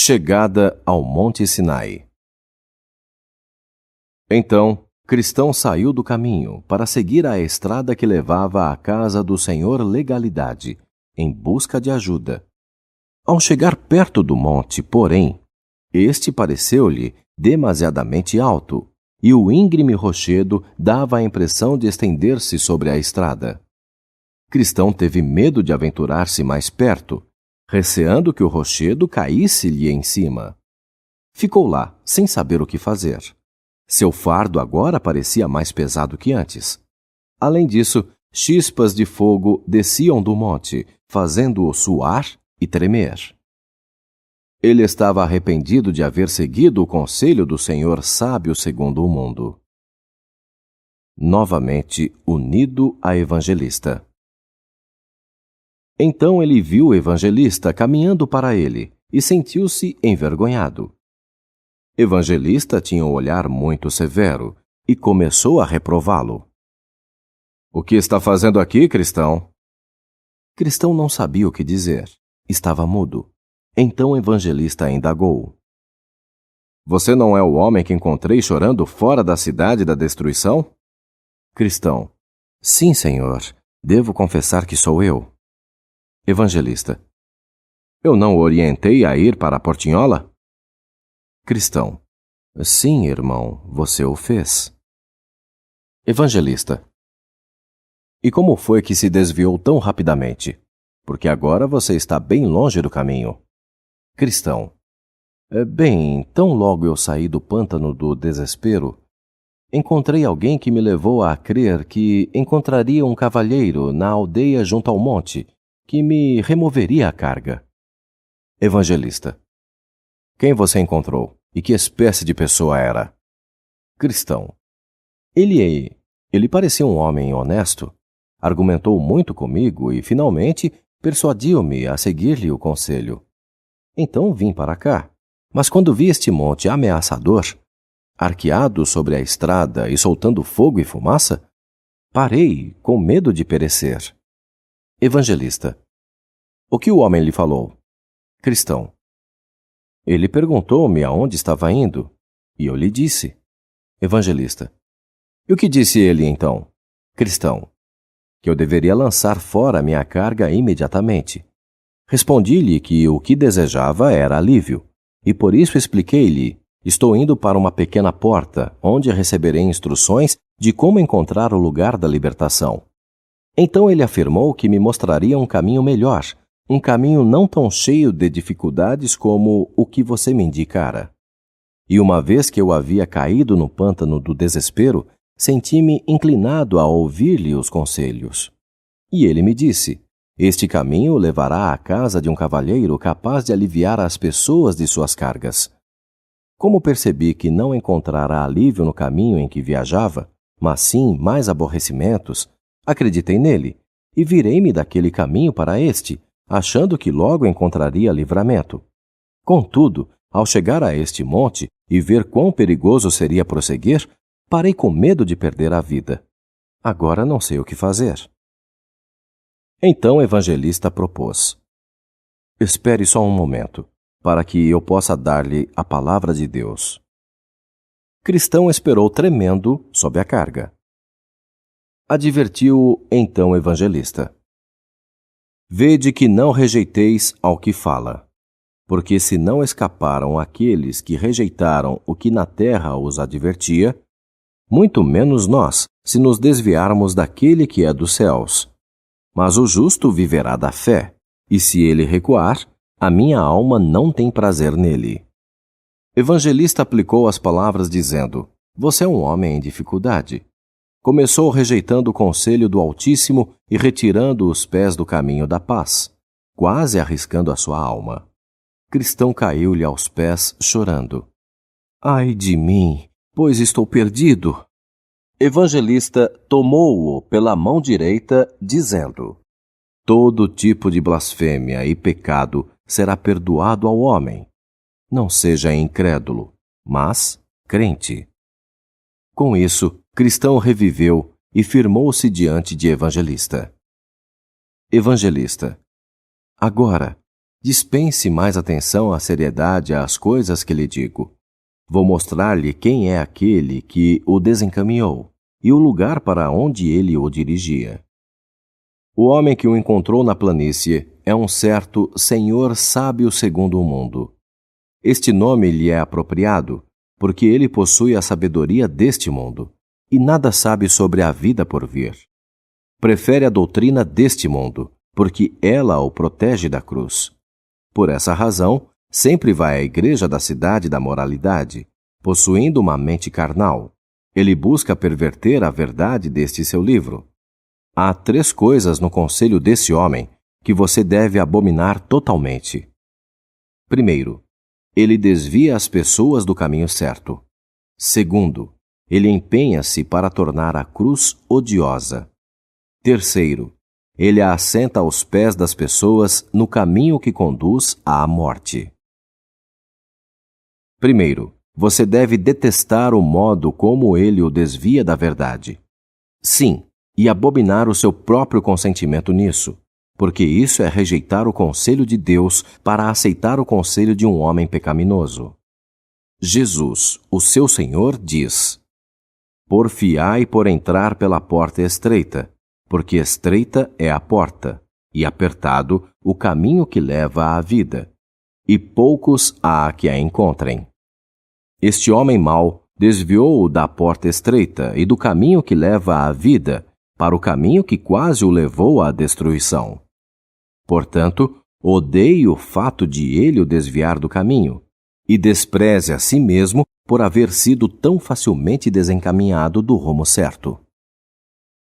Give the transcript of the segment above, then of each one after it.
Chegada ao Monte Sinai. Então, Cristão saiu do caminho para seguir a estrada que levava à casa do Senhor Legalidade, em busca de ajuda. Ao chegar perto do monte, porém, este pareceu-lhe demasiadamente alto, e o íngreme rochedo dava a impressão de estender-se sobre a estrada. Cristão teve medo de aventurar-se mais perto, receando que o rochedo caísse-lhe em cima. Ficou lá, sem saber o que fazer. Seu fardo agora parecia mais pesado que antes. Além disso, chispas de fogo desciam do monte, fazendo-o suar e tremer. Ele estava arrependido de haver seguido o conselho do Senhor sábio segundo o mundo. Novamente unido a Evangelista. Então ele viu o Evangelista caminhando para ele e sentiu-se envergonhado. Evangelista tinha um olhar muito severo e começou a reprová-lo. "O que está fazendo aqui, Cristão?" Cristão não sabia o que dizer. Estava mudo. Então o Evangelista indagou. "Você não é o homem que encontrei chorando fora da cidade da destruição?" Cristão: "Sim, senhor. Devo confessar que sou eu." Evangelista: "Eu não o orientei a ir para a Portinhola?" Cristão: "Sim, irmão, você o fez." Evangelista: "E como foi que se desviou tão rapidamente? Porque agora você está bem longe do caminho." Cristão: "Bem, tão logo eu saí do pântano do desespero, encontrei alguém que me levou a crer que encontraria um cavalheiro na aldeia junto ao monte, que me removeria a carga." Evangelista: "Quem você encontrou? E que espécie de pessoa era?" Cristão: Ele parecia um homem honesto, argumentou muito comigo e, finalmente, persuadiu-me a seguir-lhe o conselho. Então vim para cá, mas quando vi este monte ameaçador, arqueado sobre a estrada e soltando fogo e fumaça, parei com medo de perecer. Evangelista: "O que o homem lhe falou?" Cristão: "Ele perguntou-me aonde estava indo, e eu lhe disse." Evangelista: "E o que disse ele então?" Cristão: "Que eu deveria lançar fora minha carga imediatamente. Respondi-lhe que o que desejava era alívio, e por isso expliquei-lhe: estou indo para uma pequena porta, onde receberei instruções de como encontrar o lugar da libertação. Então ele afirmou que me mostraria um caminho melhor, um caminho não tão cheio de dificuldades como o que você me indicara. E uma vez que eu havia caído no pântano do desespero, senti-me inclinado a ouvir-lhe os conselhos. E ele me disse: este caminho levará à casa de um cavalheiro capaz de aliviar as pessoas de suas cargas. Como percebi que não encontrara alívio no caminho em que viajava, mas sim mais aborrecimentos, acreditei nele e virei-me daquele caminho para este, achando que logo encontraria livramento. Contudo, ao chegar a este monte e ver quão perigoso seria prosseguir, parei com medo de perder a vida. Agora não sei o que fazer." Então o Evangelista propôs: "Espere só um momento, para que eu possa dar-lhe a palavra de Deus." Cristão esperou tremendo sob a carga. Advertiu-o então o Evangelista: "Vede que não rejeiteis ao que fala, porque se não escaparam aqueles que rejeitaram o que na terra os advertia, muito menos nós, se nos desviarmos daquele que é dos céus. Mas o justo viverá da fé, e se ele recuar, a minha alma não tem prazer nele." Evangelista aplicou as palavras dizendo: "Você é um homem em dificuldade." Começou rejeitando o conselho do Altíssimo e retirando os pés do caminho da paz, quase arriscando a sua alma. Cristão caiu-lhe aos pés, chorando: "Ai de mim, pois estou perdido." Evangelista tomou-o pela mão direita, dizendo: "Todo tipo de blasfêmia e pecado será perdoado ao homem. Não seja incrédulo, mas crente." Com isso, Cristão reviveu e firmou-se diante de Evangelista. Evangelista: "Agora, Dispense mais atenção à seriedade às coisas que lhe digo. Vou mostrar-lhe quem é aquele que o desencaminhou e o lugar para onde ele o dirigia. O homem que o encontrou na planície é um certo Senhor sábio segundo o mundo. Este nome lhe é apropriado, porque ele possui a sabedoria deste mundo, e nada sabe sobre a vida por vir. Prefere a doutrina deste mundo, porque ela o protege da cruz. Por essa razão, sempre vai à igreja da cidade da moralidade, possuindo uma mente carnal. Ele busca perverter a verdade deste seu livro. Há 3 coisas no conselho desse homem que você deve abominar totalmente. Primeiro, ele desvia as pessoas do caminho certo. Segundo, ele empenha-se para tornar a cruz odiosa. Terceiro, ele a assenta aos pés das pessoas no caminho que conduz à morte. Primeiro, você deve detestar o modo como ele o desvia da verdade. Sim, e abominar o seu próprio consentimento nisso, porque isso é rejeitar o conselho de Deus para aceitar o conselho de um homem pecaminoso. Jesus, o seu Senhor, diz: Porfiai por entrar pela porta estreita, porque estreita é a porta, e apertado o caminho que leva à vida, e poucos há que a encontrem. Este homem mau desviou-o da porta estreita e do caminho que leva à vida, para o caminho que quase o levou à destruição. Portanto, odeie o fato de ele o desviar do caminho, e despreze a si mesmo por haver sido tão facilmente desencaminhado do rumo certo.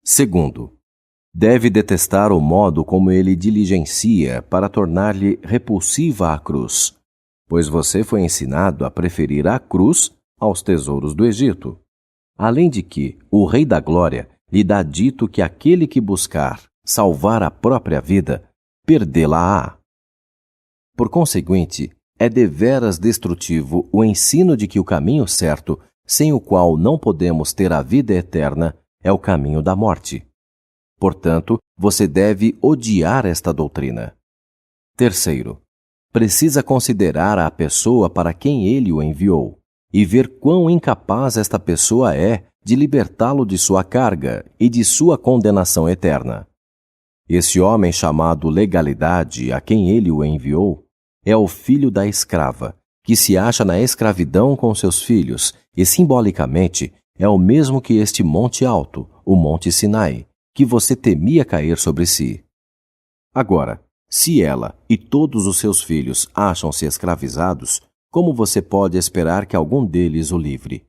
Segundo, deve detestar o modo como ele diligencia para tornar-lhe repulsiva a cruz, pois você foi ensinado a preferir a cruz aos tesouros do Egito. Além de que o Rei da Glória lhe dá dito que aquele que buscar salvar a própria vida, perdê-la-á. Por conseguinte, é deveras destrutivo o ensino de que o caminho certo, sem o qual não podemos ter a vida eterna, é o caminho da morte. Portanto, você deve odiar esta doutrina. Terceiro, precisa considerar a pessoa para quem ele o enviou e ver quão incapaz esta pessoa é de libertá-lo de sua carga e de sua condenação eterna. Esse homem chamado legalidade, a quem ele o enviou, é o filho da escrava, que se acha na escravidão com seus filhos e, simbolicamente, é o mesmo que este monte alto, o Monte Sinai, que você temia cair sobre si. Agora, se ela e todos os seus filhos acham-se escravizados, como você pode esperar que algum deles o livre?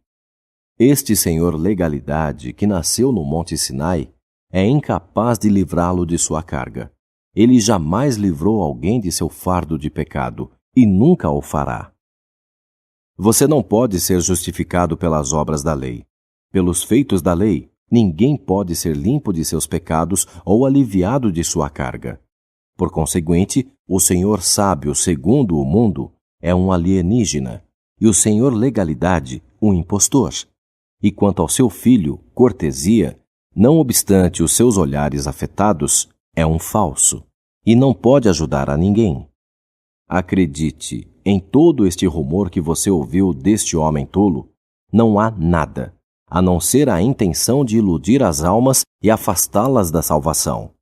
Este senhor legalidade, que nasceu no Monte Sinai, é incapaz de livrá-lo de sua carga. Ele jamais livrou alguém de seu fardo de pecado, e nunca o fará. Você não pode ser justificado pelas obras da lei. Pelos feitos da lei, ninguém pode ser limpo de seus pecados ou aliviado de sua carga. Por conseguinte, o senhor sábio segundo o mundo é um alienígena, e o senhor legalidade, um impostor. E quanto ao seu filho, cortesia, não obstante os seus olhares afetados, é um falso, e não pode ajudar a ninguém. Acredite, em todo este rumor que você ouviu deste homem tolo, não há nada, a não ser a intenção de iludir as almas e afastá-las da salvação.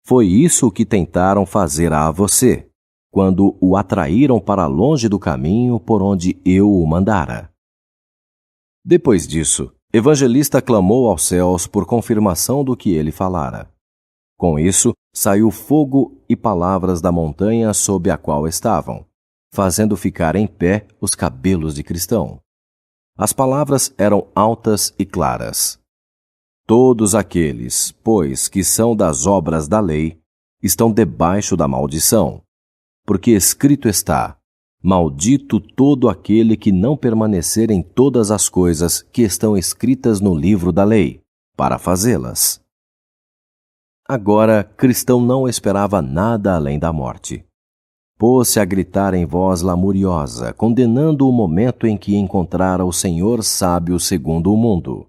Foi isso que tentaram fazer a você, quando o atraíram para longe do caminho por onde eu o mandara. Depois disso, Evangelista clamou aos céus por confirmação do que ele falara. Com isso, saiu fogo e palavras da montanha sob a qual estavam, fazendo ficar em pé os cabelos de Cristão. As palavras eram altas e claras. Todos aqueles, pois, que são das obras da lei, estão debaixo da maldição, porque escrito está: maldito todo aquele que não permanecer em todas as coisas que estão escritas no livro da lei, para fazê-las. Agora, Cristão não esperava nada além da morte. Pôs-se a gritar em voz lamuriosa, condenando o momento em que encontrara o Senhor sábio segundo o mundo,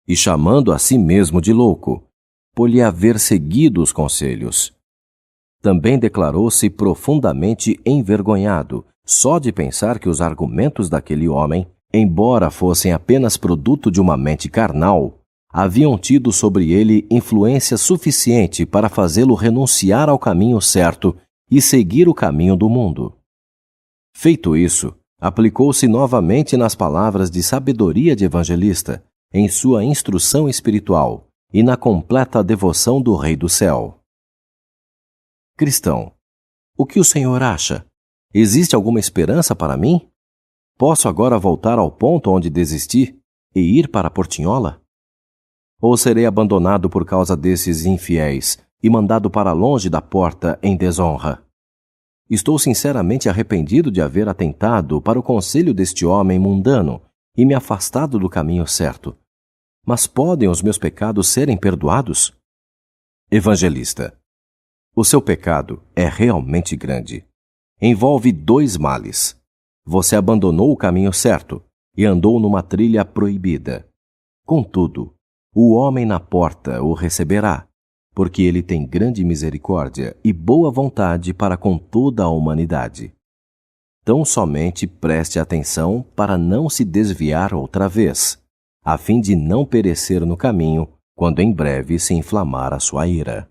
e chamando a si mesmo de louco, por lhe haver seguido os conselhos. Também declarou-se profundamente envergonhado só de pensar que os argumentos daquele homem, embora fossem apenas produto de uma mente carnal, haviam tido sobre ele influência suficiente para fazê-lo renunciar ao caminho certo e seguir o caminho do mundo. Feito isso, aplicou-se novamente nas palavras de sabedoria de Evangelista, em sua instrução espiritual e na completa devoção do Rei do Céu. Cristão, o que o Senhor acha? Existe alguma esperança para mim? Posso agora voltar ao ponto onde desisti e ir para a Portinhola? Ou serei abandonado por causa desses infiéis e mandado para longe da porta em desonra? Estou sinceramente arrependido de haver atentado para o conselho deste homem mundano e me afastado do caminho certo. Mas podem os meus pecados serem perdoados? Evangelista, o seu pecado é realmente grande. Envolve 2 males. Você abandonou o caminho certo e andou numa trilha proibida. Contudo, o homem na porta o receberá, porque ele tem grande misericórdia e boa vontade para com toda a humanidade. Tão somente preste atenção para não se desviar outra vez, a fim de não perecer no caminho, quando em breve se inflamar a sua ira.